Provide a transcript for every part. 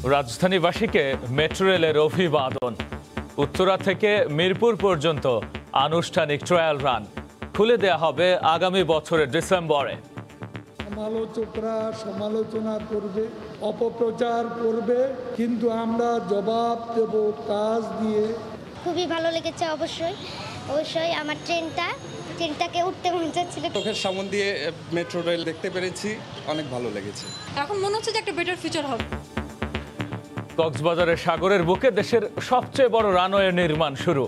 রাজধানীবাসীকে metro রেলের অভিবাদন। উত্তরা থেকে মিরপুর পর্যন্ত আনুষ্ঠানিক ট্রায়াল রান খুলে দেয়া হবে আগামী বছরের ডিসেম্বরে। সমালোচকরা সমালোচনা করবে, অপপ্রচার করবে, কিন্তু আমরা জবাব দেব কাজ দিয়ে। খুবই ভালো লেগেছে। অবশ্যই আমার ট্রেনটাকে উঠতে মন চাচ্ছিল। চোখের সামনে দিয়ে মেট্রো রেল দেখতে পেরেছি, অনেক ভালো লেগেছে। এখন মনে হচ্ছে যে একটা বেটার ফিচার হবে। কক্সবাজারের সাগরের বুকে দেশের সবচেয়ে বড় রানওয়ে নির্মাণ শুরু।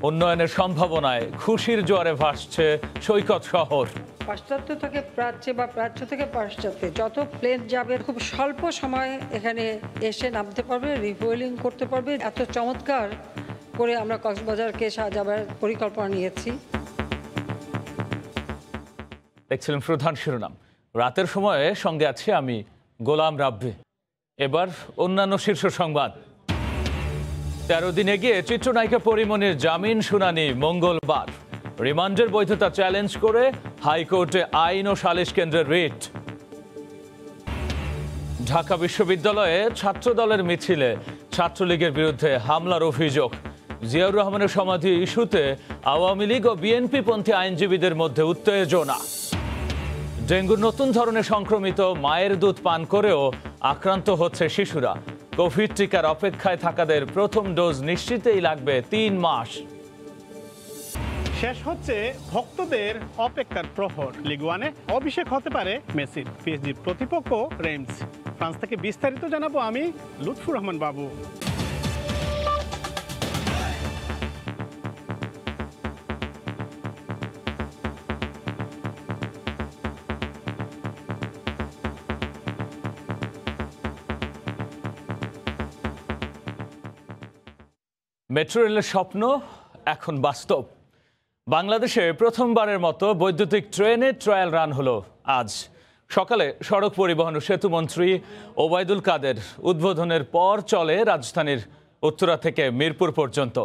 উন্নয়নের সম্ভাবনায় খুশির জোয়ারে ভাসছে সৈকত শহর। পাশ্চাত্য থেকে প্রাচ্যে বা প্রাচ্য থেকে পাশ্চাত্যে যত প্লেন যাবে খুব স্বল্প সময়ে এখানে এসে নামতে পারবে, রিফুয়েলিং করতে পারবে। এত চমৎকার করে আমরা কক্সবাজারকে সাজাবার পরিকল্পনা নিয়েছি। দেখছিলেন প্রধান শিরোনাম। রাতের সময়ে সঙ্গে আছি আমি গোলাম রাব্বি। এবার অন্যান্য শীর্ষ সংবাদ। 13 দিন এগিয়ে চিত্রনায়িকা পরিমণির জামিন শুনানি মঙ্গলবার। রিমান্ডের বৈধতা চ্যালেঞ্জ করে হাইকোর্টে আইন ও সালিশ কেন্দ্রের রিট। ঢাকা বিশ্ববিদ্যালয়ে ছাত্রদলের মিছিলে ছাত্রলীগের বিরুদ্ধে হামলার অভিযোগ। জিয়াউর রহমানের সমাধি ইস্যুতে আওয়ামী লীগ ও বিএনপি পন্থী আইনজীবীদের মধ্যে উত্তেজনা। ডেঙ্গুর নতুন ধরনের সংক্রমিত মায়ের দুধ পান করেও আক্রান্ত হচ্ছে শিশুরা। কোভিড টিকার অপেক্ষায় থাকাদের প্রথম ডোজ নিশ্চিতেই লাগবে 3 মাস। শেষ হচ্ছে ভক্তদের অপেক্ষার প্রহর। লিগ ওয়ানে অভিষেক হতে পারে মেসির। পিএসজির প্রতিপক্ষ রেমস। ফ্রান্স থেকে বিস্তারিত জানাবো আমি লুৎফুর রহমান বাবু। মেট্রো রেলের স্বপ্ন এখন বাস্তব। বাংলাদেশে প্রথমবারের মতো বৈদ্যুতিক ট্রেনের ট্রায়াল রান হলো আজ সকালে। সড়ক পরিবহন ও সেতুমন্ত্রী ওবায়দুল কাদের উদ্বোধনের পর চলে রাজধানীর উত্তরা থেকে মিরপুর পর্যন্ত।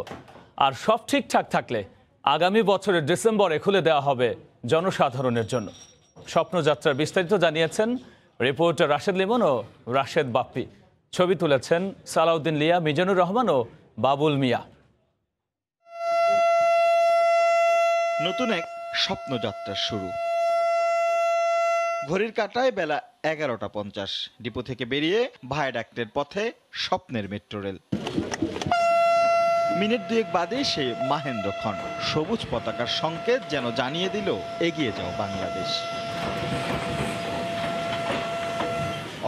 আর সব ঠিকঠাক থাকলে আগামী বছরের ডিসেম্বরে খুলে দেওয়া হবে জনসাধারণের জন্য। স্বপ্নযাত্রার বিস্তারিত জানিয়েছেন রিপোর্টার রাশেদ লিমন ও রাশেদ বাপ্পি। ছবি তুলেছেন সালাউদ্দিন লিয়া, মিজানুর রহমান ও বাবুল মিয়া। নতুন এক স্বপ্নযাত্রার শুরু। ঘড়ির কাঁটায় বেলা 11:50। ডিপো থেকে বেরিয়ে ভায়াডাক্টের পথে স্বপ্নের মেট্রো রেল। মিনিট দুয়েক বাদে সে মাহেন্দ্রক্ষণ। সবুজ পতাকার সংকেত যেন জানিয়ে দিল এগিয়ে যাও বাংলাদেশ।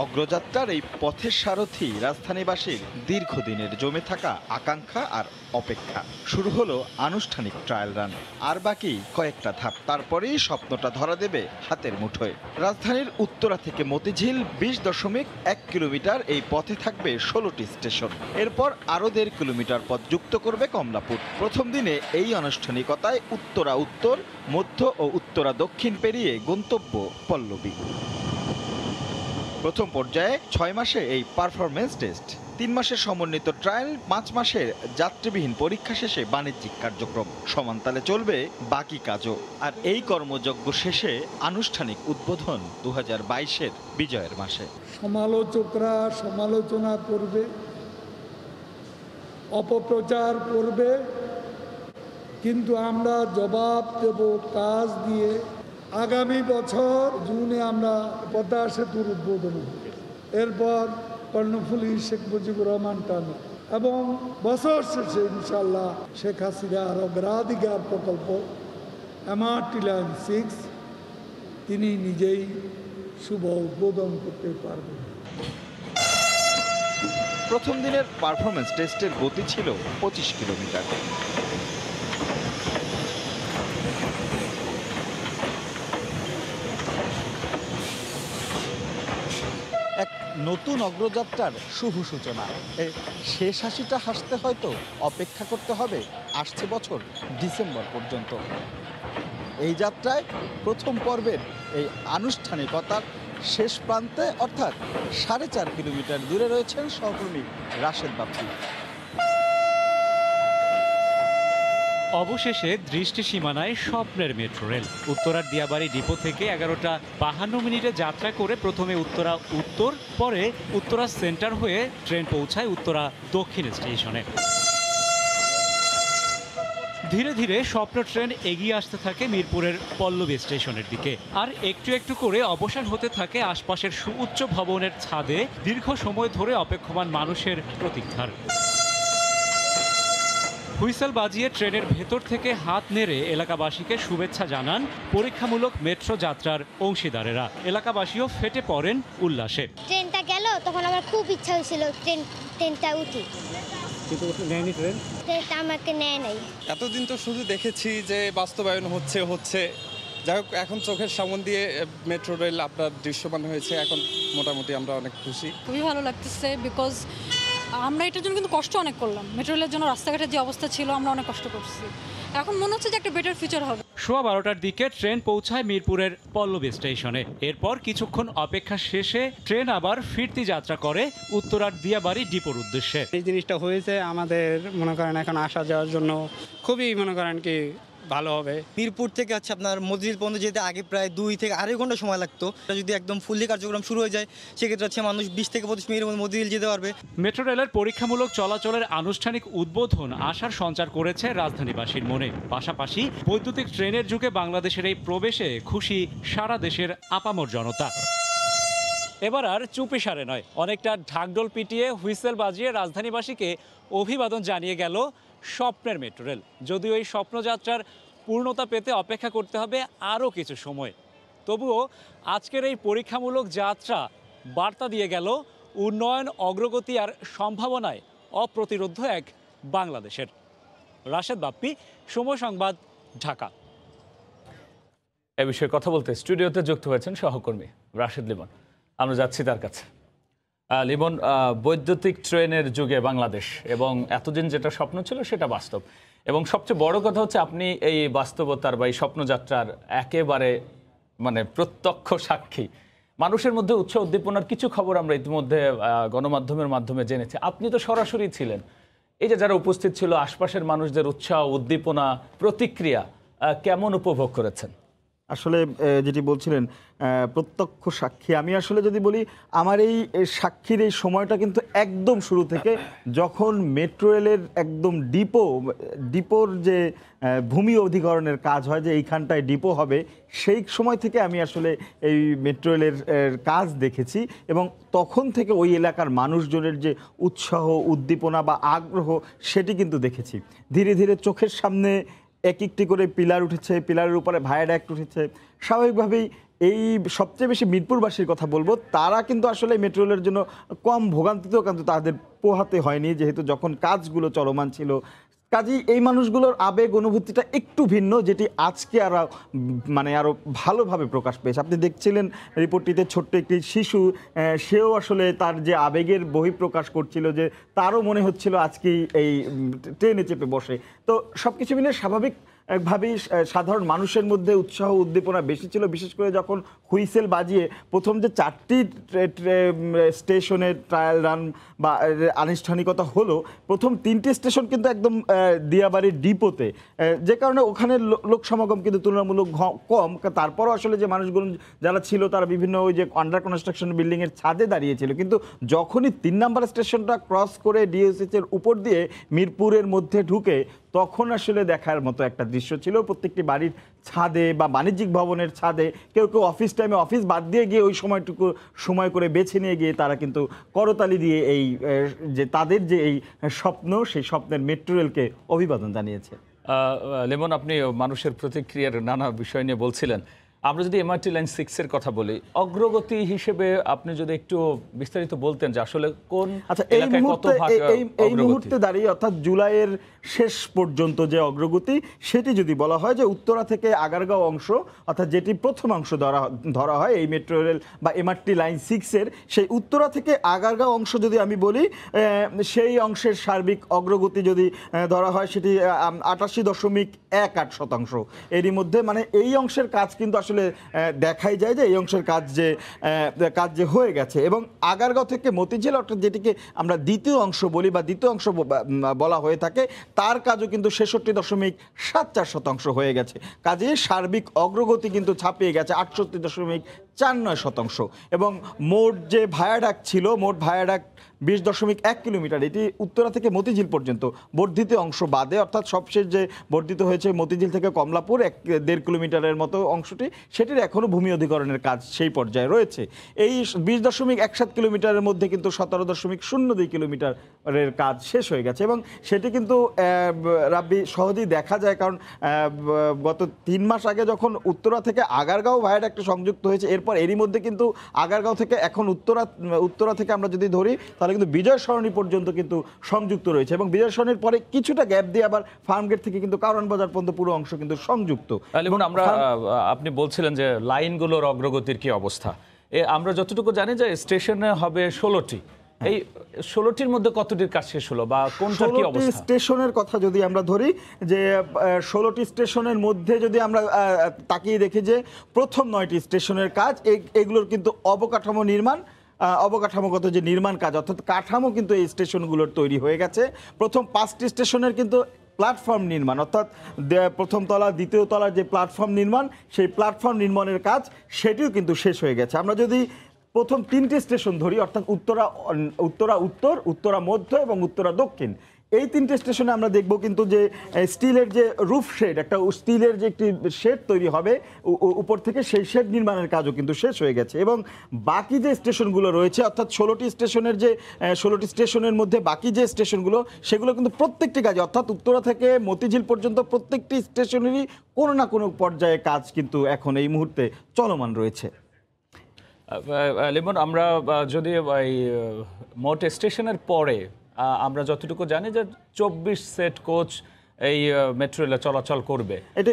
অগ্রযাত্রার এই পথের সারথি রাজধানীবাসীর দীর্ঘদিনের জমে থাকা আকাঙ্ক্ষা আর অপেক্ষা। শুরু হলো আনুষ্ঠানিক ট্রায়াল রান। আর বাকি কয়েকটা ধাপ, তারপরেই স্বপ্নটা ধরা দেবে হাতের মুঠোয়। রাজধানীর উত্তরা থেকে মতিঝিল 20.1 কিলোমিটার। এই পথে থাকবে 16টি স্টেশন। এরপর আরও 1.5 কিলোমিটার পথ যুক্ত করবে কমলাপুর। প্রথম দিনে এই আনুষ্ঠানিকতায় উত্তরা উত্তর, মধ্য ও উত্তরা দক্ষিণ পেরিয়ে গন্তব্য পল্লবী। প্রথম পর্যায়ে 6 মাসে এই পারফরমেন্স টেস্ট, 3 মাসের সমন্বিত ট্রায়াল, 5 মাসের যাত্রীবিহীন পরীক্ষা শেষে বাণিজ্যিক কার্যক্রম। সমানতালে চলবে বাকি কাজও। আর এই কর্মযজ্ঞ শেষে আনুষ্ঠানিক উদ্বোধন 2022-এর বিজয়ের মাসে। সমালোচকরা সমালোচনা করবে, অপপ্রচার করবে, কিন্তু আমরা জবাব দেব কাজ দিয়ে। আগামী বছর জুনে আমরা পদ্মা সেতুর উদ্বোধন হবে। এরপর কর্ণফুলী শেখ মুজিবুর রহমান টানা এবং বছর শেষে ইনশাল্লাহ শেখ হাসিনার অগ্রাধিকার প্রকল্প এমআরটি লাইন 6 তিনি নিজেই শুভ উদ্বোধন করতে পারবেন। প্রথম দিনের পারফরমেন্স টেস্টের গতি ছিল 25 কিলোমিটার। এক নতুন অগ্রযাত্রার শুভ সূচনা। শেষ হাসিটা হাসতে হয়তো অপেক্ষা করতে হবে আসছে বছর ডিসেম্বর পর্যন্ত। এই যাত্রায় প্রথম পর্বের এই আনুষ্ঠানিকতার শেষ প্রান্তে অর্থাৎ 4.5 কিলোমিটার দূরে রয়েছেন সহকর্মী রাশেদ বাপ্পি। অবশেষে দৃষ্টি সীমানায় স্বপ্নের মেট্রো রেল। উত্তরার দিয়াবাড়ি ডিপো থেকে 11:52 যাত্রা করে প্রথমে উত্তরা উত্তর, পরে উত্তরা সেন্টার হয়ে ট্রেন পৌঁছায় উত্তরা দক্ষিণ স্টেশনে। ধীরে ধীরে স্বপ্ন ট্রেন এগিয়ে আসতে থাকে মিরপুরের পল্লবী স্টেশনের দিকে, আর একটু একটু করে অবসান হতে থাকে আশপাশের সুউচ্চ ভবনের ছাদে দীর্ঘ সময় ধরে অপেক্ষমান মানুষের প্রতীক্ষার। হুইসেল বাজিয়ে ট্রেনের ভেতর থেকে হাত নেড়ে এলাকাবাসীকে শুভেচ্ছা জানান পরীক্ষামূলক মেট্রো যাত্রার অংশীদারেরা। এলাকাবাসীও ফেটে পড়েন উল্লাসে। ট্রেনটা গেল তখন আমার খুব ইচ্ছা হয়েছিল ট্রেনটা উঠি, ট্রেনটা আমাকে নেয় নাই। এতদিন তো শুধু দেখেছি যে বাস্তবায়ন হচ্ছে যাই হোক, এখন চোখের সামনে দিয়ে মেট্রো রেল আপনার দৃশ্যমান হয়েছে, এখন মোটামুটি আমরা অনেক খুশি। খুবই ভালো লাগতেছে, বিকজ আমরা এটার জন্য কিন্তু কষ্ট অনেক করলাম। মেট্রো রেলের জন্য রাস্তাঘাটের যে অবস্থা ছিল আমরা অনেক কষ্ট করছি, এখন মনে হচ্ছে যে একটা বেটার ফিউচার হবে। 12:15 দিকে ট্রেন পৌঁছায় মিরপুরের পল্লবী স্টেশনে। এরপর কিছুক্ষণ অপেক্ষা শেষে ট্রেন আবার ফিরতি যাত্রা করে উত্তরার দিয়াবাড়ি ডিপোর উদ্দেশ্যে। এই জিনিসটা হয়েছে আমাদের মনে করেন এখন আসা যাওয়ার জন্য খুবই মনে করেন কি ভালো হবে। মিরপুর থেকে আপনার মসজিদ পর্যন্ত যেতে আগে প্রায় 2 থেকে 2.5 ঘন্টা সময় লাগতো, যদি একদম ফুললি কার্যক্রম শুরু হয়ে যায় সেক্ষেত্রে মানুষ 20 থেকে 25 মিনিটের মধ্যে মসজিদ যেতে পারবে। মেট্রো রেলের পরীক্ষামূলক চলাচলের আনুষ্ঠানিক উদ্বোধন আশার সঞ্চার করেছে রাজধানীবাসীর মনে। পাশাপাশি বৈদ্যুতিক ট্রেনের যুগে বাংলাদেশের এই প্রবেশে খুশি সারা দেশের আপামর জনতা। এবার আর চুপি সারে নয়, অনেকটা ঢাকঢোল পিটিয়ে হুইসেল বাজিয়ে রাজধানীবাসীকে অভিবাদন জানিয়ে গেল স্বপ্নের মেট্রো রেল। যদিও এই স্বপ্নযাত্রার পূর্ণতা পেতে অপেক্ষা করতে হবে আরও কিছু সময়, তবুও আজকের এই পরীক্ষামূলক যাত্রা বার্তা দিয়ে গেল উন্নয়ন, অগ্রগতি আর সম্ভাবনায় অপ্রতিরোধ্য এক বাংলাদেশের। রাশেদ বাপ্পি, সময় সংবাদ, ঢাকা। এ বিষয়ে কথা বলতে স্টুডিওতে যুক্ত হয়েছেন সহকর্মী রাশেদ লিমন। আমরা যাচ্ছি তার কাছে। লিমন, বৈদ্যুতিক ট্রেনের যুগে বাংলাদেশ, এবং এতদিন যেটা স্বপ্ন ছিল সেটা বাস্তব, এবং সবচেয়ে বড় কথা হচ্ছে আপনি এই বাস্তবতার বা এই স্বপ্নযাত্রার একেবারে প্রত্যক্ষ সাক্ষী। মানুষের মধ্যে উৎসাহ উদ্দীপনার কিছু খবর আমরা ইতিমধ্যে গণমাধ্যমের মাধ্যমে জেনেছি, আপনি তো সরাসরি ছিলেন। এই যে যারা উপস্থিত ছিল, আশপাশের মানুষদের উৎসাহ, উদ্দীপনা, প্রতিক্রিয়া কেমন উপভোগ করেছেন? আসলে যেটি বলছিলেন প্রত্যক্ষ সাক্ষী, আমি আসলে যদি বলি আমার এই সাক্ষীর এই সময়টা কিন্তু একদম শুরু থেকে, যখন মেট্রো রেলের একদম ডিপোর যে ভূমি অধিগ্রহণের কাজ হয়, যে এইখানটায় ডিপো হবে, সেই সময় থেকে আমি আসলে এই মেট্রো রেলের কাজ দেখেছি, এবং তখন থেকে ওই এলাকার মানুষজনের যে উৎসাহ, উদ্দীপনা বা আগ্রহ সেটি কিন্তু দেখেছি। ধীরে ধীরে চোখের সামনে এক একটি করে পিলার উঠেছে, পিলারের উপরে ভায়াডাক্ট উঠেছে। স্বাভাবিকভাবেই এই সবচেয়ে বেশি মিরপুরবাসীর কথা বলবো, তারা কিন্তু আসলে মেট্রো রেলের জন্য কম ভোগান্তিতেও কিন্তু তাদের পোহাতে হয়নি, যেহেতু যখন কাজগুলো চলমান ছিল। কাজেই এই মানুষগুলোর আবেগ অনুভূতিটা একটু ভিন্ন, যেটি আজকে আরও ভালোভাবে প্রকাশ পেয়েছে। আপনি দেখছিলেন রিপোর্টটিতে ছোট্ট একটি শিশু, সেও আসলে তার যে আবেগের বহিঃপ্রকাশ করছিল, যে তারও মনে হচ্ছিল আজকেই এই ট্রেনে চেপে বসে। তো সব কিছু মিলে স্বাভাবিকভাবেই সাধারণ মানুষের মধ্যে উৎসাহ উদ্দীপনা বেশি ছিল, বিশেষ করে যখন হুইসেল বাজিয়ে প্রথম যে 4টি স্টেশনের ট্রায়াল রান বা আনুষ্ঠানিকতা হলো, প্রথম 3টি স্টেশন কিন্তু একদম দিয়াবাড়ির ডিপোতে, যে কারণে ওখানে লোক সমাগম কিন্তু তুলনামূলক কম। তারপরও আসলে যে মানুষগুলো যারা ছিল তারা বিভিন্ন ওই যে আন্ডার কনস্ট্রাকশন বিল্ডিংয়ের ছাদে দাঁড়িয়েছিল, কিন্তু যখনই 3 নম্বর স্টেশনটা ক্রস করে ডিএসএইচ-এর উপর দিয়ে মিরপুরের মধ্যে ঢুকে, তখন আসলে দেখার মতো একটা দৃশ্য ছিল। প্রত্যেকটি বাড়ির ছাদে বা বাণিজ্যিক ভবনের ছাদে কেউ কেউ অফিস টাইমে অফিস বাদ দিয়ে গিয়ে ওই সময়টুকু সময় করে বেছে নিয়ে গিয়ে তারা কিন্তু করতালি দিয়ে এই যে তাদের যে এই স্বপ্ন, সেই স্বপ্নের মেট্রো রেলকে অভিবাদন জানিয়েছে। লেমন, আপনি মানুষের প্রতিক্রিয়ার নানা বিষয় নিয়ে বলছিলেন। আমরা যদি এমআরটি লাইন 6-এর কথা বলি, অগ্রগতি হিসেবে আপনি যদি একটু বিস্তারিত বলতেন যে আসলে কোন এলাকায় কত ভাগ এই মুহূর্তে দাঁড়িয়ে, অর্থাৎ জুলাইয়ের শেষ পর্যন্ত যে অগ্রগতি, সেটি যদি বলা হয় যে উত্তরা থেকে আগারগাঁও অংশ, অর্থাৎ যেটি প্রথম অংশ ধরা হয় এই মেট্রো রেল বা এমআরটি লাইন 6-এর, সেই উত্তরা থেকে আগারগাঁও অংশ যদি আমি বলি, সেই অংশের সার্বিক অগ্রগতি যদি ধরা হয় সেটি 88.18%। এরই মধ্যে এই অংশের কাজ কিন্তু আসলে দেখাই যায় যে এই অংশের কাজ যে হয়ে গেছে। এবং আগারগাঁও থেকে মতিঝিল অর্থাৎ যেটিকে আমরা দ্বিতীয় অংশ বলি বা দ্বিতীয় অংশ বলা হয়ে থাকে, তার কাজও কিন্তু 66.74% হয়ে গেছে। কাজে সার্বিক অগ্রগতি কিন্তু ছাপিয়ে গেছে 68.49%। এবং মোট যে ভায়াডাক ছিল, মোট ভায়াডাক 20.1 কিলোমিটার, এটি উত্তরা থেকে মতিঝিল পর্যন্ত বর্ধিত অংশ বাদে, অর্থাৎ সবশেষ যে বর্ধিত হয়েছে মতিঝিল থেকে কমলাপুর 1.5 কিলোমিটারের মতো অংশটি, সেটির এখনও ভূমি অধিকরণের কাজ সেই পর্যায়ে রয়েছে। এই 20.17 কিলোমিটারের মধ্যে কিন্তু 17.02 কিলোমিটারের কাজ শেষ হয়ে গেছে। এবং সেটি কিন্তু রাব্বি সহজেই দেখা যায়, কারণ গত 3 মাস আগে যখন উত্তরা থেকে আগারগাঁও ভায়াডাক্টে সংযুক্ত হয়েছে, এরপর এরই মধ্যে কিন্তু আগারগাঁও থেকে এখন উত্তরা থেকে আমরা যদি ধরি তাহলে কিন্তু বিজয় সরণি পর্যন্ত কিন্তু সংযুক্ত রয়েছে। এবং বিজয় সরণির পরে কিছুটা গ্যাপ দিয়ে আবার ফার্মগেট থেকে কিন্তু কারওয়ান বাজার পর্যন্ত পুরো অংশ কিন্তু সংযুক্ত। এবং আপনি বলছিলেন যে লাইনগুলোর অগ্রগতির কি অবস্থা, আমরা যতটুকু জানি যে স্টেশনে হবে 16টি, এই 16টির মধ্যে কতটির কাজ শেষ হলো বা কোনটার কি অবস্থা? স্টেশনের কথা যদি আমরা ধরি, যে 16টি স্টেশনের মধ্যে যদি আমরা তাকিয়ে দেখি যে প্রথম 9টি স্টেশনের কাজ, এগুলোর কিন্তু অবকাঠামো নির্মাণ, অবকাঠামোগত যে নির্মাণ কাজ অর্থাৎ কাঠামো কিন্তু এই স্টেশনগুলোর তৈরি হয়ে গেছে। প্রথম 5টি স্টেশনের কিন্তু প্ল্যাটফর্ম নির্মাণ, অর্থাৎ প্রথম তলা দ্বিতীয় তলার যে প্ল্যাটফর্ম নির্মাণ, সেই প্ল্যাটফর্ম নির্মাণের কাজ সেটিও কিন্তু শেষ হয়ে গেছে। আমরা যদি প্রথম 3টি স্টেশন ধরি, অর্থাৎ উত্তরা উত্তর, উত্তরা মধ্য এবং উত্তরা দক্ষিণ, এই 3টে স্টেশনে আমরা দেখব কিন্তু যে স্টিলের যে রুফ শেড, একটা স্টিলের যে একটি শেড তৈরি হবে উপর থেকে, সেই শেড নির্মাণের কাজও কিন্তু শেষ হয়ে গেছে। এবং বাকি যে স্টেশনগুলো রয়েছে, অর্থাৎ 16টি স্টেশনের মধ্যে বাকি যে স্টেশনগুলো, সেগুলো কিন্তু প্রত্যেকটি কাজে, অর্থাৎ উত্তরা থেকে মতিঝিল পর্যন্ত প্রত্যেকটি স্টেশনেরই কোনো না কোনো পর্যায়ে কাজ কিন্তু এখন এই মুহূর্তে চলমান রয়েছে। লিমন, আমরা যদি মোট স্টেশনের পরে আমরা যতটুকু জানি যে 24 সেট কোচ এই মেট্রো রেলে চলাচল করবে। এটা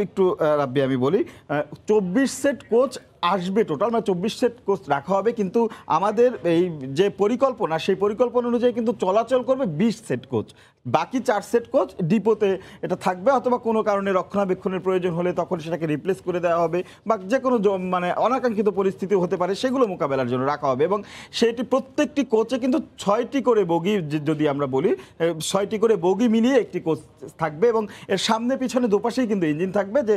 একটু রাব্বি আমি বলি, 24 সেট কোচ আসবে টোটাল, মানে 24 সেট কোচ রাখা হবে, কিন্তু আমাদের এই যে পরিকল্পনা, সেই পরিকল্পনা অনুযায়ী কিন্তু চলাচল করবে 20 সেট কোচ। বাকি 4 সেট কোচ ডিপোতে এটা থাকবে, অথবা কোনো কারণে রক্ষণাবেক্ষণের প্রয়োজন হলে তখন সেটাকে রিপ্লেস করে দেওয়া হবে, বা যে কোনো মানে অনাকাঙ্ক্ষিত পরিস্থিতি হতে পারে, সেগুলো মোকাবেলার জন্য রাখা হবে। এবং সেটি প্রত্যেকটি কোচে কিন্তু 6টি করে বগি, যদি আমরা বলি 6টি করে বগি মিলিয়ে একটি কোচ থাকবে। এবং এর সামনে পিছনে দুপাশেই কিন্তু ইঞ্জিন থাকবে, যে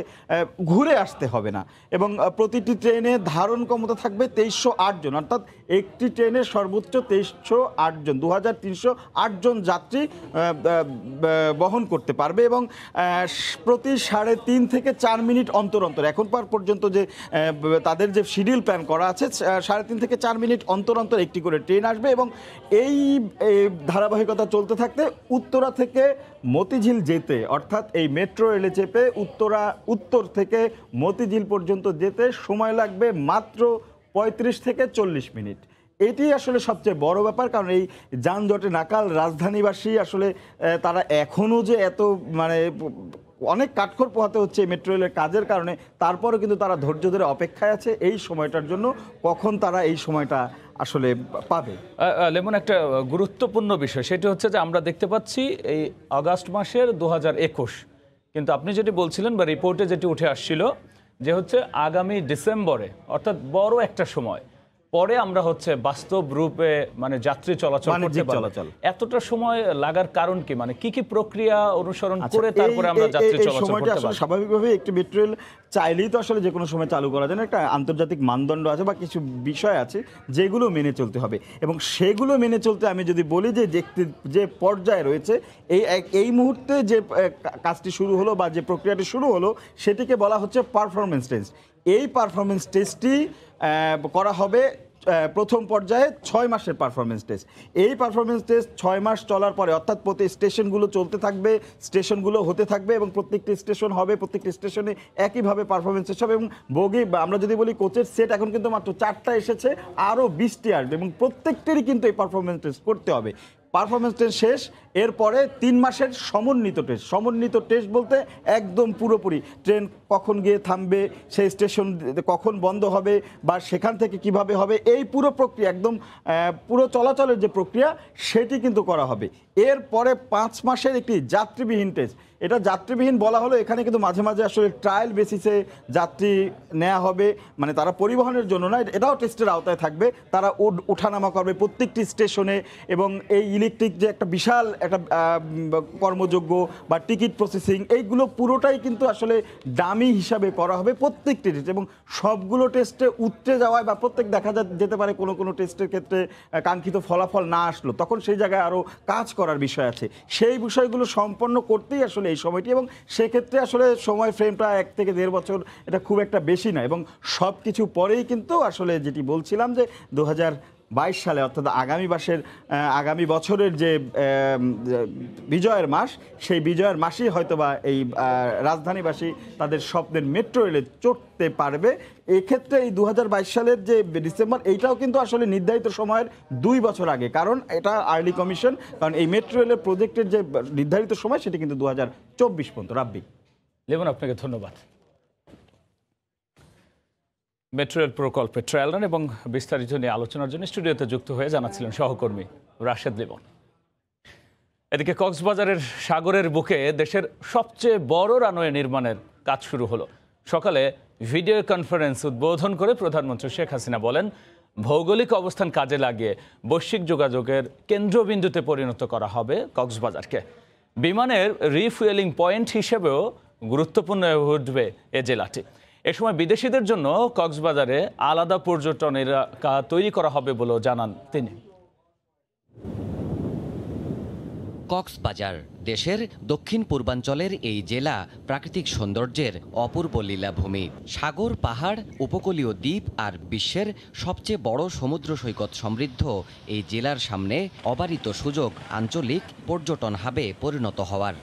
ঘুরে আসতে হবে না। এবং প্রতিটি ট্রেনে ধারণ ক্ষমতা থাকবে 2308 জন, অর্থাৎ একটি ট্রেনের সর্বোচ্চ 2308 জন, 2308 জন যাত্রী বহন করতে পারবে। এবং প্রতি 3.5 থেকে 4 মিনিট অন্তর অন্তর, এখন পর্যন্ত যে তাদের যে শিডিউল প্ল্যান করা আছে, 3.5 থেকে 4 মিনিট অন্তর অন্তর একটি করে ট্রেন আসবে। এবং এই ধারাবাহিকতা চলতে থাকতে উত্তরা থেকে মতিঝিল যেতে, অর্থাৎ এই মেট্রো রেলে চেপে উত্তর থেকে মতিঝিল পর্যন্ত যেতে সময় লাগবে মাত্র 35 থেকে 40 মিনিট। এটি আসলে সবচেয়ে বড় ব্যাপার, কারণ এই যানজটে নাকাল রাজধানীবাসী আসলে তারা এখনও যে এত মানে অনেক কাঠখড় পোহাতে হচ্ছে মেট্রো রেলের কাজের কারণে, তারপরেও কিন্তু তারা ধৈর্য ধরে অপেক্ষায় আছে এই সময়টার জন্য, কখন তারা এই সময়টা আসলে পাবে। লেমন, একটা গুরুত্বপূর্ণ বিষয় সেটি হচ্ছে যে আমরা দেখতে পাচ্ছি এই আগস্ট মাসের 2021, কিন্তু আপনি যেটি বলছিলেন বা রিপোর্টে যেটি উঠে আসছিল যে হচ্ছে আগামী ডিসেম্বরে, অর্থাৎ বড় একটা সময় পরে আমরা হচ্ছে বাস্তব রূপে মানে যাত্রী চলাচল করতে পারব। এতটা সময় লাগার কারণ কি, মানে কি কি প্রক্রিয়া অনুসরণ করে তারপরে আমরা যাত্রী চলাচল করতে পারব? স্বাভাবিকভাবে একটি মেট্রো রেল চাইলেই তো আসলে যে কোনো সময় চালু করা যায় না, একটা আন্তর্জাতিক মানদণ্ড আছে বা কিছু বিষয় আছে যেগুলো মেনে চলতে হবে। এবং সেগুলো মেনে চলতে আমি যদি বলি যে পর্যায়ে রয়েছে এই মুহূর্তে যে কাজটি শুরু হলো বা যে প্রক্রিয়াটি শুরু হলো, সেটিকে বলা হচ্ছে পারফরমেন্স টেস্ট। এই পারফরমেন্স টেস্টটি করা হবে প্রথম পর্যায়ে 6 মাসের পারফরমেন্স টেস্ট। এই পারফরমেন্স টেস্ট 6 মাস চলার পরে, অর্থাৎ প্রতি স্টেশনগুলো চলতে থাকবে, স্টেশনগুলো হতে থাকবে, এবং প্রত্যেকটি স্টেশন হবে, প্রত্যেকটি স্টেশনে একইভাবে পারফরমেন্স টেস্ট হবে। এবং বগি আমরা যদি বলি কোচের সেট এখন কিন্তু মাত্র 4টা এসেছে, আরও 20টি আসবে, এবং প্রত্যেকটিরই কিন্তু এই পারফরমেন্স টেস্ট করতে হবে। পারফরমেন্স টেস্ট শেষ, এরপরে 3 মাসের সমন্বিত টেস্ট বলতে একদম পুরোপুরি ট্রেন কখন গিয়ে থামবে, সেই স্টেশন কখন বন্ধ হবে বা সেখান থেকে কিভাবে হবে, এই পুরো প্রক্রিয়া একদম পুরো চলাচলের যে প্রক্রিয়া সেটি কিন্তু করা হবে। এরপরে 5 মাসের একটি যাত্রীবিহীন টেস্ট। এটা যাত্রীবিহীন বলা হলো, এখানে কিন্তু মাঝে মাঝে আসলে ট্রায়াল বেসিসে যাত্রী নেওয়া হবে, মানে তারা পরিবহনের জন্য না, এটাও টেস্টের আওতায় থাকবে। তারা ওঠানামা করবে প্রত্যেকটি স্টেশনে, এবং এই ইলেকট্রিক যে একটা বিশাল একটা কর্মযোগ্য বা টিকিট প্রসেসিং, এইগুলো পুরোটাই কিন্তু আসলে ডামি হিসাবে করা হবে প্রত্যেকটি টেস্ট। এবং সবগুলো টেস্টে উতরে যাওয়ায় বা প্রত্যেক দেখা যেতে পারে কোনো টেস্টের ক্ষেত্রে কাঙ্ক্ষিত ফলাফল না আসলো, তখন সেই জায়গায় আরও কাজ করার বিষয় আছে। সেই বিষয়গুলো সম্পন্ন করতেই আসলে এই সময়টি, এবং সেক্ষেত্রে আসলে সময় ফ্রেমটা 1 থেকে 1.5 বছর, এটা খুব একটা বেশি না। এবং সব কিছু পরেই কিন্তু আসলে যেটি বলছিলাম যে 2022 সালে অর্থাৎ আগামী বছরের যে বিজয়ের মাস, সেই বিজয়ের মাসেই হয়তোবা এই রাজধানীবাসী তাদের স্বপ্নের মেট্রো রেলে চড়তে পারবে। এক্ষেত্রে এই 2022 সালের যে ডিসেম্বর, এইটাও কিন্তু আসলে নির্ধারিত সময়ের 2 বছর আগে, কারণ এটা আর্লি কমিশন, কারণ এই মেট্রো রেলের প্রজেক্টের যে নির্ধারিত সময় সেটি কিন্তু 2024 পর্যন্ত। রাব্বি। লিমন, আপনাকে ধন্যবাদ। মেট্রো রেল প্রকল্পে ট্রায়াল রান এবং বিস্তারিত নিয়ে আলোচনার জন্য স্টুডিওতে যুক্ত হয়ে জানাচ্ছিলেন সহকর্মী রাশেদ লিমন। এদিকে কক্সবাজারের সাগরের বুকে দেশের সবচেয়ে বড় রানওয়ে নির্মাণের কাজ শুরু হলো। সকালে ভিডিও কনফারেন্স উদ্বোধন করে প্রধানমন্ত্রী শেখ হাসিনা বলেন, ভৌগোলিক অবস্থান কাজে লাগিয়ে বৈশ্বিক যোগাযোগের কেন্দ্রবিন্দুতে পরিণত করা হবে কক্সবাজারকে। বিমানের রিফুয়েলিং পয়েন্ট হিসেবেও গুরুত্বপূর্ণ হয়ে উঠবে এ জেলাটি। এ সময় বিদেশিদের জন্য কক্সবাজারে আলাদা পর্যটন এলাকা তৈরি করা হবে বলেও জানান তিনি। কক্সবাজার দেশের দক্ষিণ পূর্বাঞ্চলের এই জেলা প্রাকৃতিক সৌন্দর্যের অপূর্ব লীলাভূমি। সাগর, পাহাড়, উপকূলীয় দ্বীপ আর বিশ্বের সবচেয়ে বড় সমুদ্র সৈকত সমৃদ্ধ এই জেলার সামনে অবারিত সুযোগ আঞ্চলিক পর্যটন হাবে পরিণত হওয়ার।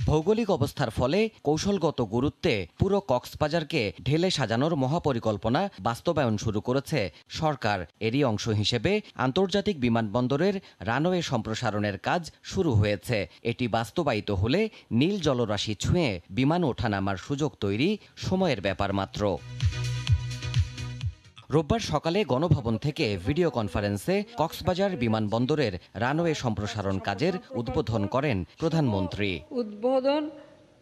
ভৌগোলিক অবস্থার ফলে কৌশলগত গুরুত্বে পুরো কক্সবাজারকে ঢেলে সাজানোর মহাপরিকল্পনা বাস্তবায়ন শুরু করেছে সরকার। এরই অংশ হিসেবে আন্তর্জাতিক বিমানবন্দরের রানওয়ে সম্প্রসারণের কাজ শুরু হয়েছে। এটি বাস্তবায়িত হলে নীল জলরাশি ছুঁয়ে বিমান ওঠানামার সুযোগ তৈরি সময়ের ব্যাপার মাত্র। রোববার সকালে গণভবন থেকে ভিডিও কনফারেন্সে কক্সবাজার বিমানবন্দরের রানওয়ে সম্প্রসারণ কাজের উদ্বোধন করেন প্রধানমন্ত্রী। উদ্বোধন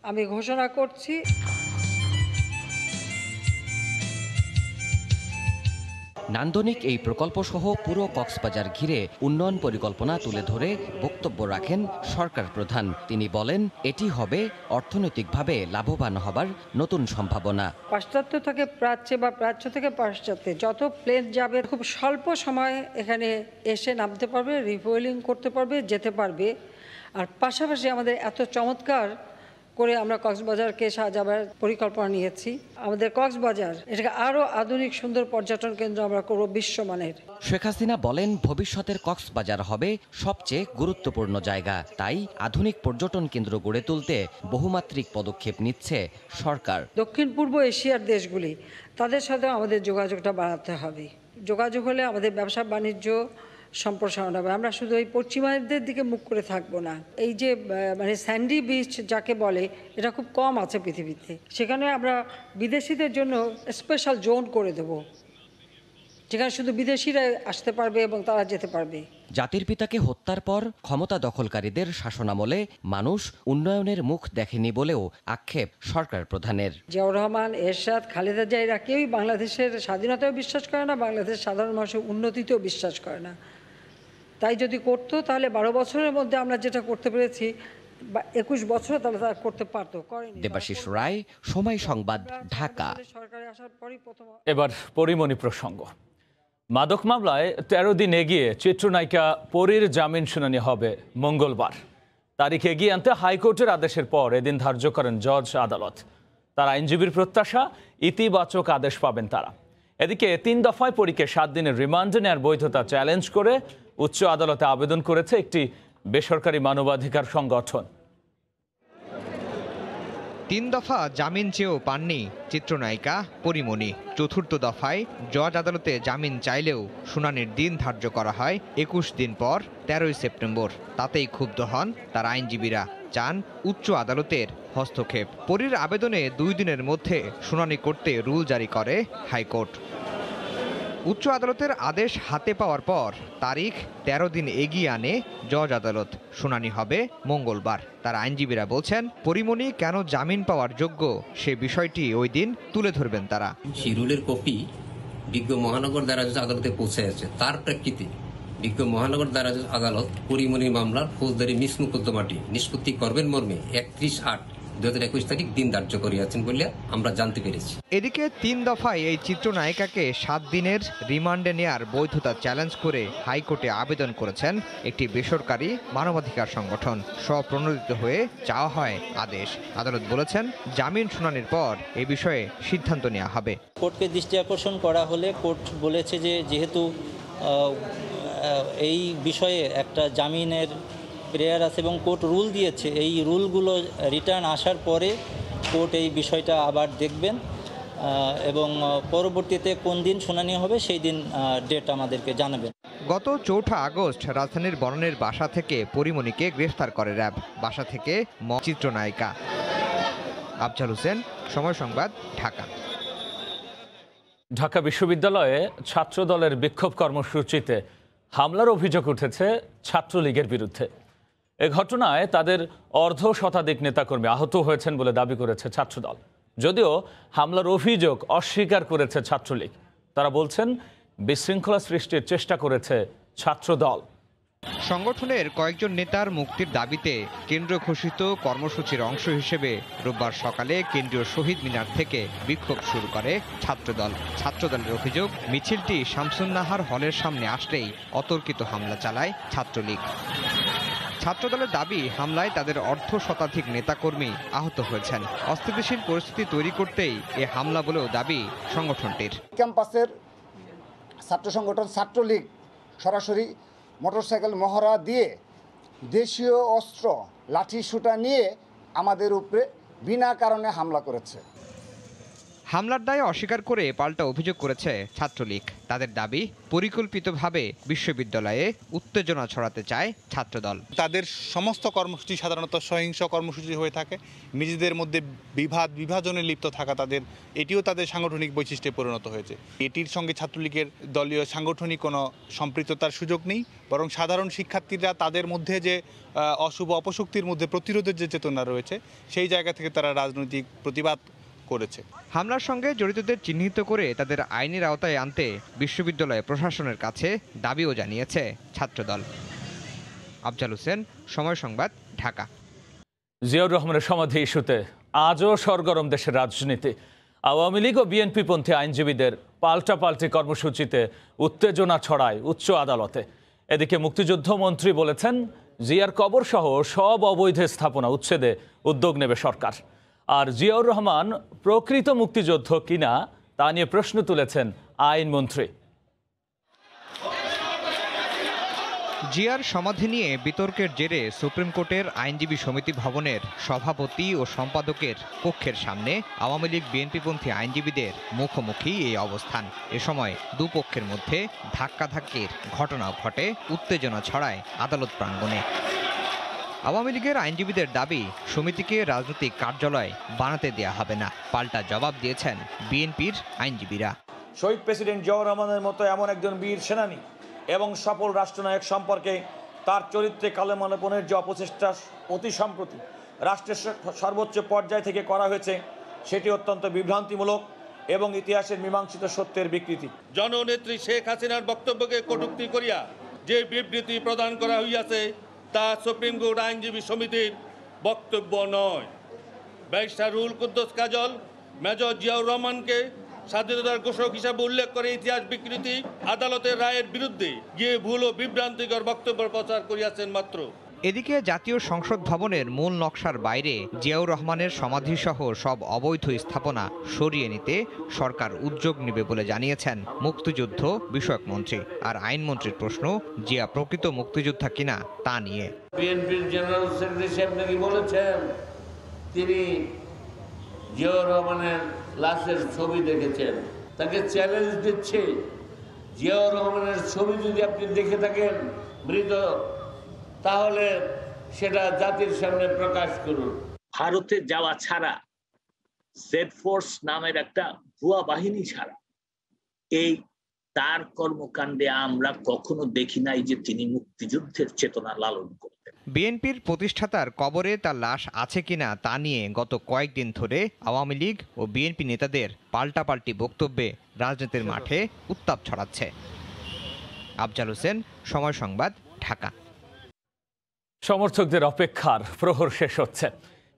আমি ঘোষণা করছি। নান্দনিক এই প্রকল্পসহ পুরো কক্সবাজার ঘিরে উন্নয়ন পরিকল্পনা তুলে ধরে বক্তব্য রাখেন সরকার প্রধান। তিনি বলেন, এটি হবে অর্থনৈতিকভাবে লাভবান হবার নতুন সম্ভাবনা। পাশ্চাত্য থেকে প্রাচ্যে বা প্রাচ্য থেকে পাশ্চাত্যে যত প্লেন যাবে খুব স্বল্প সময়ে এখানে এসে নামতে পারবে, রিফুয়েলিং করতে পারবে, যেতে পারবে। আর পাশাপাশি আমাদের এত চমৎকার করে আমরা কক্সবাজারকে সাজাবার পরিকল্পনা নিয়েছি। আমাদের কক্সবাজার এটাকে আরও আধুনিক সুন্দর পর্যটন কেন্দ্র আমরা করব বিশ্বমানের। শেখ হাসিনা বলেন, ভবিষ্যতের কক্সবাজার হবে সবচেয়ে গুরুত্বপূর্ণ জায়গা। তাই আধুনিক পর্যটন কেন্দ্র গড়ে তুলতে বহুমাত্রিক পদক্ষেপ নিচ্ছে সরকার। দক্ষিণ পূর্ব এশিয়ার দেশগুলি, তাদের সাথে আমাদের যোগাযোগটা বাড়াতে হবে। যোগাযোগ হলে আমাদের ব্যবসা বাণিজ্য সম্প্রসারণ হবে। আমরা শুধু এই পশ্চিমাদের দিকে মুখ করে থাকবো না। এই যে মানে স্যান্ডি বিচ যাকে বলে, এটা খুব কম আছে পৃথিবীতে। সেখানে আমরা বিদেশিদের জন্য স্পেশাল জোন করে দেব, যেখানে শুধু বিদেশিরা আসতে পারবে এবং তারা যেতে পারবে। জাতির পিতাকে হত্যার পর ক্ষমতা দখলকারীদের শাসনামলে মানুষ উন্নয়নের মুখ দেখেনি বলেও আক্ষেপ সরকার প্রধানের। জিয়াউর রহমান, এরশাদ, খালেদা জিয়া এরা কেউই বাংলাদেশের স্বাধীনতাও বিশ্বাস করে না, বাংলাদেশের সাধারণ মানুষের উন্নতিতেও বিশ্বাস করে না। তাই যদি করতো তাহলে 12 বছরের মধ্যে আমরা যেটা করতে পেরেছি 21 বছরে তাহলে তারা করতে পারতো, করেনি। দেবাশিস রায়, সময় সংবাদ, ঢাকা। এবার পরিমণি প্রসঙ্গ। মাদক মামলায় 13 দিন এগিয়ে চিত্রনায়িকা পরীর জামিন শুনানি হবে মঙ্গলবার। তারিখ এগিয়ে আনতে হাইকোর্টের আদেশের পর এদিন ধার্য করেন জজ আদালত। তার আইনজীবীর প্রত্যাশা, ইতিবাচক আদেশ পাবেন তারা। এদিকে 3 দফায় পরীকে 7 দিনের রিমান্ডে নেওয়ার বৈধতা চ্যালেঞ্জ করে উচ্চ আদালতে আবেদন করেছে একটি বেসরকারি মানবাধিকার সংগঠন। তিন দফা জামিন চেয়েও পাননি চিত্রনায়িকা পরীমণি। চতুর্থ দফায় জজ আদালতে জামিন চাইলেও শুনানির দিন ধার্য করা হয় ২১ দিন পর ১৩ই সেপ্টেম্বর। তাতেই ক্ষুব্ধ হন তার আইনজীবীরা, চান উচ্চ আদালতের হস্তক্ষেপ। পরীর আবেদনে ২ দিনের মধ্যে শুনানি করতে রুল জারি করে হাইকোর্ট। উচ্চ আদালতের আদেশ হাতে পাওয়ার পর তারিখ ১৩ দিন এগিয়ে আনে জজ আদালত। শুনানি হবে মঙ্গলবার। তার আইনজীবীরা বলছেন, পরীমণি কেন জামিন পাওয়ার যোগ্য সে বিষয়টি ওই দিন তুলে ধরবেন তারা। সেই রুলের কপি বিজ্ঞ মহানগর দায়রা আদালতে পৌঁছে আছে। তার প্রেক্ষিতে বিজ্ঞ মহানগর দায়রা আদালত পরীমণির মামলার ফৌজদারি মিস মোকদ্দমাটি নিষ্পত্তি করবেন মর্মে ৩১/৮/২০২১ তারিখ দিন ধার্য করিয়াছেন বলে আমরা জানতে পেরেছি। এদিকে ৩ দফায় এই চিত্রনায়িকাকে ৭ দিনের রিমান্ডে নেয়ার বৈধতা চ্যালেঞ্জ করে হাইকোর্টে আবেদন করেছেন একটি বেসরকারি মানবাধিকার সংগঠন। স্বপ্রণোদিত হয়ে চাওয়া হয় আদেশ। আদালত বলেছেন, জামিন শুনানির পর এ বিষয়ে সিদ্ধান্ত নেওয়া হবে। কোর্টকে দৃষ্টি আকর্ষণ করা হলে কোর্ট বলেছে যে যেহেতু এই বিষয়ে একটা জামিনের প্রেয়ার আছে এবং কোর্ট রুল দিয়েছে, এই রুলগুলো রিটার্ন আসার পরে কোর্ট এই বিষয়টা আবার দেখবেন এবং পরবর্তীতে কোন দিন শুনানি হবে সেই দিন ডেট আমাদেরকে জানাবেন। গত ৪ আগস্ট রাজধানীর বনানীর বাসা থেকে পরীমণিকে গ্রেফতার করে র্যাব। বাসা থেকে চিত্রনায়িকা। আফজাল হোসেন, সময় সংবাদ, ঢাকা। ঢাকা বিশ্ববিদ্যালয়ে ছাত্রদলের বিক্ষোভ কর্মসূচিতে হামলার অভিযোগ উঠেছে ছাত্রলীগের বিরুদ্ধে। এ ঘটনায় তাদের অর্ধশতাধিক নেতাকর্মী আহত হয়েছেন বলে দাবি করেছে ছাত্রদল। যদিও হামলার অভিযোগ অস্বীকার করেছে ছাত্রলীগ। তারা বলছেন, বিশৃঙ্খলা সৃষ্টির চেষ্টা করেছে ছাত্রদল। সংগঠনের কয়েকজন নেতার মুক্তির দাবিতে কেন্দ্র ঘোষিত কর্মসূচির অংশ হিসেবে রোববার সকালে কেন্দ্রীয় শহীদ মিনার থেকে বিক্ষোভ শুরু করে ছাত্রদল। ছাত্রদলের অভিযোগ, মিছিলটি শামসুন্নাহার হলের সামনে আসলেই অতর্কিত হামলা চালায় ছাত্রলীগ। ছাত্রদলের দাবি, হামলায় তাদের অর্ধশতাধিক নেতাকর্মী আহত হয়েছেন। অস্থিতিশীল পরিস্থিতি তৈরি করতেই এ হামলা বলেও দাবি সংগঠনটির। ক্যাম্পাসের ছাত্র সংগঠন ছাত্রলীগ সরাসরি মোটরসাইকেল মহড়া দিয়ে দেশীয় অস্ত্র লাঠি সুটা নিয়ে আমাদের উপরে বিনা কারণে হামলা করেছে। হামলার দায় অস্বীকার করে পাল্টা অভিযোগ করেছে ছাত্রলীগ। তাদের দাবি, পরিকল্পিতভাবে বিশ্ববিদ্যালয়ে উত্তেজনা ছড়াতে চায় ছাত্রদল। তাদের সমস্ত কর্মসূচি সাধারণত সহিংস কর্মসূচি হয়ে থাকে। নিজেদের মধ্যে বিভাজনে লিপ্ত থাকা এটিও তাদের সাংগঠনিক বৈশিষ্ট্যে পরিণত হয়েছে। এটির সঙ্গে ছাত্রলীগের দলীয় সাংগঠনিক কোনো সম্পৃক্ততার সুযোগ নেই, বরং সাধারণ শিক্ষার্থীরা তাদের মধ্যে যে অশুভ অপশক্তির মধ্যে প্রতিরোধের যে চেতনা রয়েছে, সেই জায়গা থেকে তারা রাজনৈতিক প্রতিবাদ করেছে। হামলার সঙ্গে জড়িতদের চিহ্নিত করে তাদের আইনের আওতায় আনতে বিশ্ববিদ্যালয় প্রশাসনের কাছে দাবিও জানিয়েছে ছাত্রদল। আফজাল হোসেন, সময় সংবাদ, ঢাকা। জিয়াউর রহমানের সমাধি ইস্যুতে আজও সরগরম দেশের রাজনীতি। আওয়ামী লীগ ও বিএনপিপন্থী আইনজীবীদের পাল্টাপাল্টি কর্মসূচিতে উত্তেজনা ছড়ায় উচ্চ আদালতে। এদিকে মুক্তিযুদ্ধ মন্ত্রী বলেছেন, জিয়ার কবর সহ সব অবৈধ স্থাপনা উচ্ছেদে উদ্যোগ নেবে সরকার। আর জিয়াউর রহমান প্রকৃত মুক্তিযোদ্ধ কিনা তা নিয়ে প্রশ্ন তুলেছেন আইনমন্ত্রী। জিয়ার সমাধি নিয়ে বিতর্কের জেরে সুপ্রিম কোর্টের আইনজীবী সমিতি ভবনের সভাপতি ও সম্পাদকের কক্ষের সামনে আওয়ামী লীগ বিএনপিপন্থী আইনজীবীদের মুখোমুখি এই অবস্থান। এ সময় দুপক্ষের মধ্যে ধাক্কাধাক্কির ঘটনাও ঘটে, উত্তেজনা ছড়ায় আদালত প্রাঙ্গণে। আওয়ামী লীগের আইনজীবীদের দাবি, সমিতিকে রাজনৈতিক কার্যালয় বানাতে দেয়া হবে না। পাল্টা জবাব দিয়েছেন বিএনপির আইনজীবীরা। শহীদ প্রেসিডেন্ট জিয়াউর রহমানের মতো এমন একজন বীর সেনানী এবং সফল রাষ্ট্রনায়ক সম্পর্কে তার চরিত্রে কালেমালাপনের যে অপচেষ্টা অতি সম্প্রতি রাষ্ট্রের সর্বোচ্চ পর্যায় থেকে করা হয়েছে, সেটি অত্যন্ত বিভ্রান্তিমূলক এবং ইতিহাসের মীমাংসিত সত্যের বিকৃতি। জননেত্রী শেখ হাসিনার বক্তব্যকে কটূক্তি করিয়া যে বিবৃতি প্রদান করা হইয়াছে, তা সুপ্রিম কোর্ট আইনজীবী সমিতির বক্তব্য নয়। ব্যারিস্টার রুহুল কুদ্দুস কাজল মেজর জিয়াউর রহমানকে স্বাধীনতার ঘোষক হিসাবে উল্লেখ করে ইতিহাস বিকৃতি, আদালতের রায়ের বিরুদ্ধে গিয়ে ভুল ও বিভ্রান্তিকর বক্তব্য প্রচার করিয়াছেন মাত্র। এদিকে জাতীয় সংসদ ভবনের মূল নকশার বাইরে জিয়াউর রহমানের সমাধিসহ সব অবৈধ স্থাপনা সরিয়ে নিতে সরকার উদ্যোগ নেবে বলে জানিয়েছেন মুক্তিযুদ্ধ বিষয়ক মন্ত্রী। আর আইনমন্ত্রীর প্রশ্ন, জিয়া প্রকৃত মুক্তিযোদ্ধা কিনা তা নিয়ে। বিএনপির জেনারেল সেক্রেটারি সাহেব নাকি বলেছেন তিনি জিয়াউর রহমানের লাশের ছবি দেখেছেন, তাকে চ্যালেঞ্জ দিচ্ছে, জিয়াউর রহমানের ছবি যদি আপনি দেখে থাকেন মৃত, তাহলে সেটা জাতির সামনে প্রকাশ করুন। ভারতে যাওয়া ছাড়া, জেড ফোর্স নামের একটা ভুয়া বাহিনী ছাড়া এই তার কর্মকাণ্ডে আমরা কখনো দেখি নাই যে তিনি মুক্তিযুদ্ধের চেতনা লালন করতেন। বিএনপির প্রতিষ্ঠাতার কবরে তার লাশ আছে কিনা তা নিয়ে গত কয়েকদিন ধরে আওয়ামী লীগ ও বিএনপি নেতাদের পাল্টাপাল্টি বক্তব্যে রাজনীতির মাঠে উত্তাপ ছড়াচ্ছে। আফজাল হোসেন, সময় সংবাদ, ঢাকা। সমর্থকদের অপেক্ষার প্রহর শেষ হচ্ছে।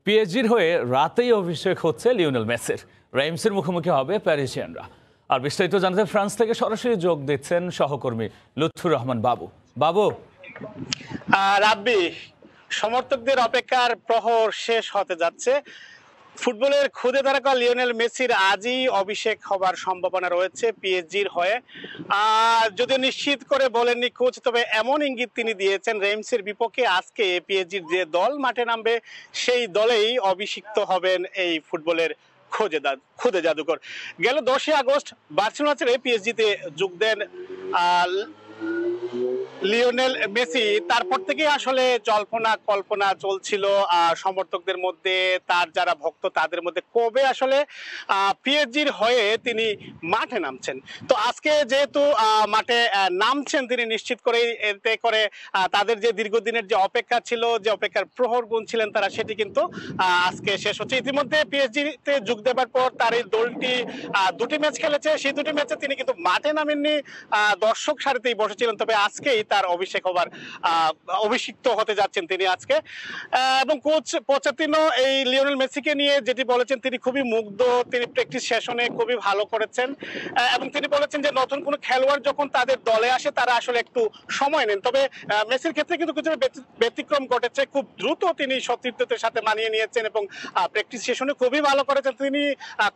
পিএসজির হয়ে রাতেই অভিষেক হচ্ছে লিওনেল মেসির। রেইমসের মুখোমুখি হবে প্যারিসিয়ানরা। আর বিস্তারিত জানাতে ফ্রান্স থেকে সরাসরি যোগ দিচ্ছেন সহকর্মী লুৎফুর রহমান বাবু। বাবু, রাব্বি, সমর্থকদের অপেক্ষার প্রহর শেষ হতে যাচ্ছে। ফুটবলের খুদে তারকা লিওনেল মেসির আজই অভিষেক হবার সম্ভাবনা রয়েছে পিএসজির হয়ে। যদিও নিশ্চিত করে বলেননি কোচ, তবে এমন ইঙ্গিত তিনি দিয়েছেন রেইমসের বিপক্ষে আজকে পিএসজির যে দল মাঠে নামবে সেই দলেই অভিষিক্ত হবেন এই ফুটবলের খুদে জাদুকর। গেল 10 আগস্ট বার্সেলোনা ছেড়ে পিএসজিতে যোগ দেন লিওনেল মেসি। তারপর থেকে আসলে জল্পনা কল্পনা চলছিল সমর্থকদের মধ্যে, তার যারা ভক্ত তাদের মধ্যে, কবে আসলে পিএসজির হয়ে তিনি মাঠে নামছেন। তো আজকে যেহেতু মাঠে নামছেন তিনি, নিশ্চিত করে এতে করে তাদের যে দীর্ঘদিনের যে অপেক্ষা ছিল, যে অপেক্ষার প্রহর গুনছিলেন তারা, সেটি কিন্তু আজকে শেষ হচ্ছে। ইতিমধ্যে পিএসজিতে যোগ দেবার পর তার এই দলটি 2টি ম্যাচ খেলেছে। সেই 2টি ম্যাচে তিনি কিন্তু মাঠে নামেননি, দর্শক সারিতেই বসেছিলেন। তবে আজকেই তার অভিষিক্ত হতে যাচ্ছেন তিনি আজকে। এবং কোচ পোচেতিনো এই লিওনেল মেসিকে নিয়ে যেটি বলেছেন, তিনি খুবই মুগ্ধ, তিনি প্র্যাকটিস সেশনে খুবই ভালো করেছেন এবং তিনি বলেছেন যে নতুন কোনো খেলোয়াড় যখন তাদের দলে আসে তারা আসলে একটু সময় নেন। তবে মেসির ক্ষেত্রে কিন্তু কিছু ব্যতিক্রম ঘটেছে, খুব দ্রুত তিনি সতীর্থদের সাথে মানিয়ে নিয়েছেন এবং প্র্যাকটিস সেশনে খুবই ভালো করেছেন তিনি।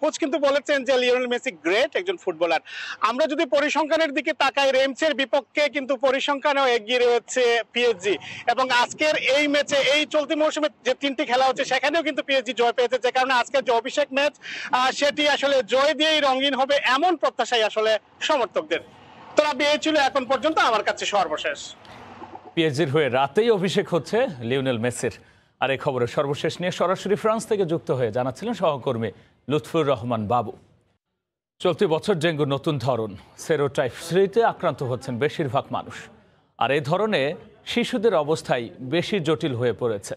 কোচ কিন্তু বলেছেন যে লিওনেল মেসি গ্রেট একজন ফুটবলার। আমরা যদি পরিসংখ্যানের দিকে তাকাই, রেইমসের বিপক্ষে কিন্তু পরিসংখ্যানেও এগিয়ে রয়েছে পিএসজি এবং আজকের এই ম্যাচে, এই চলতি মৌসুমে যে 3টি খেলা হচ্ছে সেখানেও কিন্তু পিএসজি জয় পেয়েছে, যে কারণে আজকের যে অভিষেক ম্যাচ সেটি আসলে জয় দিয়েই রঙিন হবে এমন প্রত্যাশাই আসলে সমর্থকদের। তো রাব্বি, এই ছিল এখন পর্যন্ত আমার কাছে সর্বশেষ। পিএসজির হয়ে রাতেই অভিষেক হচ্ছে লিওনেল মেসির। আর এই খবরের সর্বশেষ নিয়ে সরাসরি ফ্রান্স থেকে যুক্ত হয়ে জানাচ্ছিলেন সহকর্মী লুৎফুর রহমান বাবু। চলতি বছর ডেঙ্গুর নতুন ধরন সেরোটাইপ 3-তে আক্রান্ত হচ্ছেন বেশিরভাগ মানুষ। আর এই ধরনে শিশুদের অবস্থাই বেশি জটিল হয়ে পড়েছে।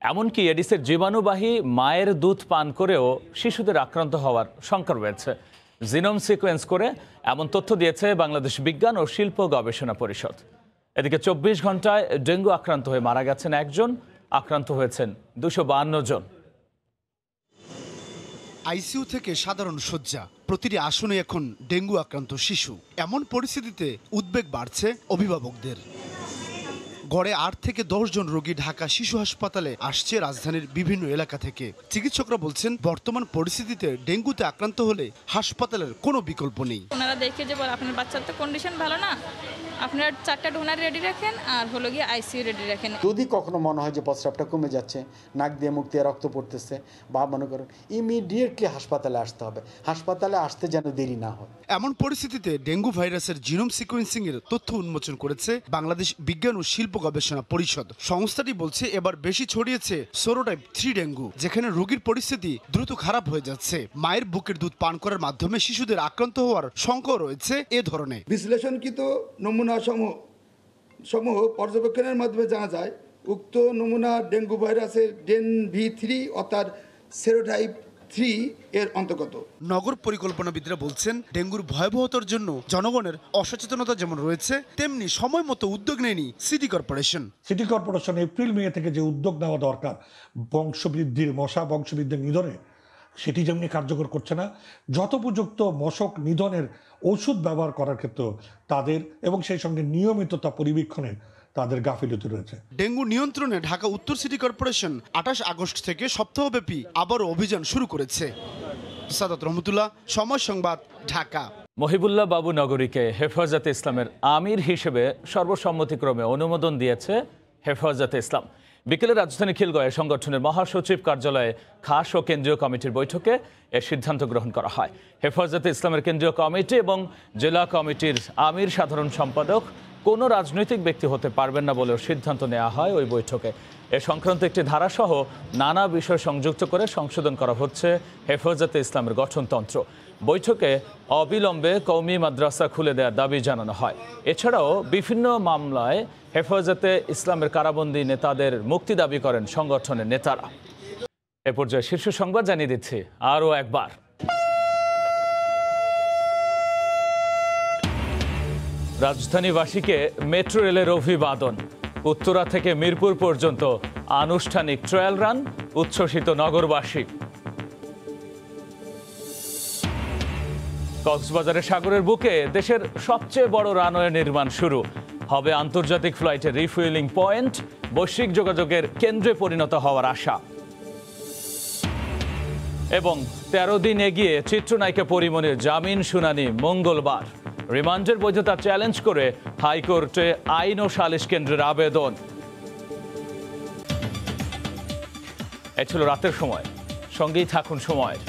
এমনকি এডিসের জীবাণুবাহী মায়ের দুধ পান করেও শিশুদের আক্রান্ত হওয়ার শঙ্কা রয়েছে। জিনোম সিকোয়েন্স করে এমন তথ্য দিয়েছে বাংলাদেশ বিজ্ঞান ও শিল্প গবেষণা পরিষদ। এদিকে 24 ঘন্টায় ডেঙ্গু আক্রান্ত হয়ে মারা গেছেন 1 জন, আক্রান্ত হয়েছেন 252 জন। আইসিইউ থেকে সাধারণ শয্যা, প্রতিটি আসনে এখন ডেঙ্গু আক্রান্ত শিশু। এমন পরিস্থিতিতে উদ্বেগ বাড়ছে অভিভাবকদের। গড়ে 8 থেকে 10 জন রোগী ঢাকা শিশু হাসপাতালে আসছে রাজধানীর বিভিন্ন এলাকা থেকে। চিকিৎসকরা বলছেন বর্তমান পরিস্থিতিতে ডেঙ্গুতে আক্রান্ত হলে হাসপাতালের কোনো বিকল্প নেই। ওনারা দেখে যে বল আপনার বাচ্চার তো কন্ডিশন ভালো না, আপনার 4টা ডোনার রেডি রাখেন আর হলো গিয়ে আইসিইউ রেডি রাখেন। যদি কখনো মনে হয় যে প্রস্রাবটা কমে যাচ্ছে, নাক দিয়ে মুখ দিয়ে রক্ত পড়তেছে, বা মনে করেন ইমিডিয়েটলি হাসপাতালে আসতে হবে, হাসপাতালে আসতে যেন দেরি না হয়। এমন পরিস্থিতিতে ডেঙ্গু ভাইরাসের জিনোম সিকোয়েন্সিং এর তথ্য উন্মোচন করেছে বাংলাদেশ বিজ্ঞান ও শিল্প গবেষণা পরিষদ। সংস্থাটি বলছে এবার বেশি ছড়িয়েছে সেরোটাইপ 3 ডেঙ্গু, যেখানে রোগীর পরিস্থিতি দ্রুত খারাপ হয়ে যাচ্ছে। মায়ের বুকের দুধ পান করার মাধ্যমে শিশুদের আক্রান্ত হওয়ার শঙ্কা রয়েছে এ ধরনের। বিশ্লেষণকৃত নমুনা সমূহ পর্যবেক্ষণের মাধ্যমে জানা যায় উক্ত নমুনা ডেঙ্গু ভাইরাসের ডেনভি3 অর্থাৎ সেরোটাইপ 3 এর অন্তর্গত। নগর পরিকল্পনাবিদরা বলছেন ডেঙ্গুর ভয়াবহতার জন্য জনগণের অসচেতনতা যেমন রয়েছে, তেমনি সময় মতো উদ্যোগ নেয়নি city corporation. City corporation April May থেকে যে উদ্যোগ নেওয়া দরকার বংশবৃদ্ধির, মশা বংশবৃদ্ধির নিধনে, সেটি যেমনি কার্যকর করছে না। যথোপযুক্ত মশক নিধনের ওষুধ ব্যবহার করার ক্ষেত্রে তাদের এবং সেই সঙ্গে নিয়মিততা পরিবীক্ষণে তাদের গাফিলতি রয়েছে। ডেঙ্গু নিয়ন্ত্রণে ঢাকা উত্তর সিটি কর্পোরেশন 28 আগস্ট থেকে সপ্তাহব্যাপী আবারও অভিযান শুরু করেছে। সাদাত রহমতুল্লাহ, সময় সংবাদ, ঢাকা। মহিবুল্লাহ বাবু নগরীকে হেফাজতে ইসলামের আমির হিসেবে সর্বসম্মতিক্রমে অনুমোদন দিয়েছে হেফাজতে ইসলাম। বিকেলে রাজধানী খিলগাঁওয়ে সংগঠনের মহাসচিব কার্যালয়ে খাস ও কেন্দ্রীয় কমিটির বৈঠকে এ সিদ্ধান্ত গ্রহণ করা হয়। হেফাজতে ইসলামের কেন্দ্রীয় কমিটি এবং জেলা কমিটির আমির সাধারণ সম্পাদক কোনো রাজনৈতিক ব্যক্তি হতে পারবেন না বলেও সিদ্ধান্ত নেওয়া হয় ওই বৈঠকে। এ সংক্রান্ত একটি ধারাসহ নানা বিষয় সংযুক্ত করে সংশোধন করা হচ্ছে হেফাজতে ইসলামের গঠনতন্ত্র। বৈঠকে অবিলম্বে কওমি মাদ্রাসা খুলে দেওয়ার দাবি জানানো হয়। এছাড়াও বিভিন্ন মামলায় হেফাজতে ইসলামের কারাবন্দী নেতাদের মুক্তি দাবি করেন সংগঠনের নেতারা। এ পর্যায়ে শীর্ষ সংবাদ জানিয়ে দিচ্ছি আরও একবার। রাজধানীবাসীকে মেট্রো রেলের অভিবাদন। উত্তরা থেকে মিরপুর পর্যন্ত আনুষ্ঠানিক ট্রায়াল রান, উচ্ছ্বসিত নগরবাসী। কক্সবাজারের সাগরের বুকে দেশের সবচেয়ে বড় রানওয়ে নির্মাণ শুরু হবে। আন্তর্জাতিক ফ্লাইটের রিফুয়েলিং পয়েন্ট, বৈশ্বিক যোগাযোগের কেন্দ্রে পরিণত হওয়ার আশা। এবং 13 দিন এগিয়ে চিত্রনায়িকা পরিমণির জামিন শুনানি মঙ্গলবার। রিমান্ডের বৈধতা চ্যালেঞ্জ করে হাইকোর্টে আইন ও সালিশ কেন্দ্রের আবেদন। এ ছিল রাতের সময়, সঙ্গেই থাকুন সময়ের।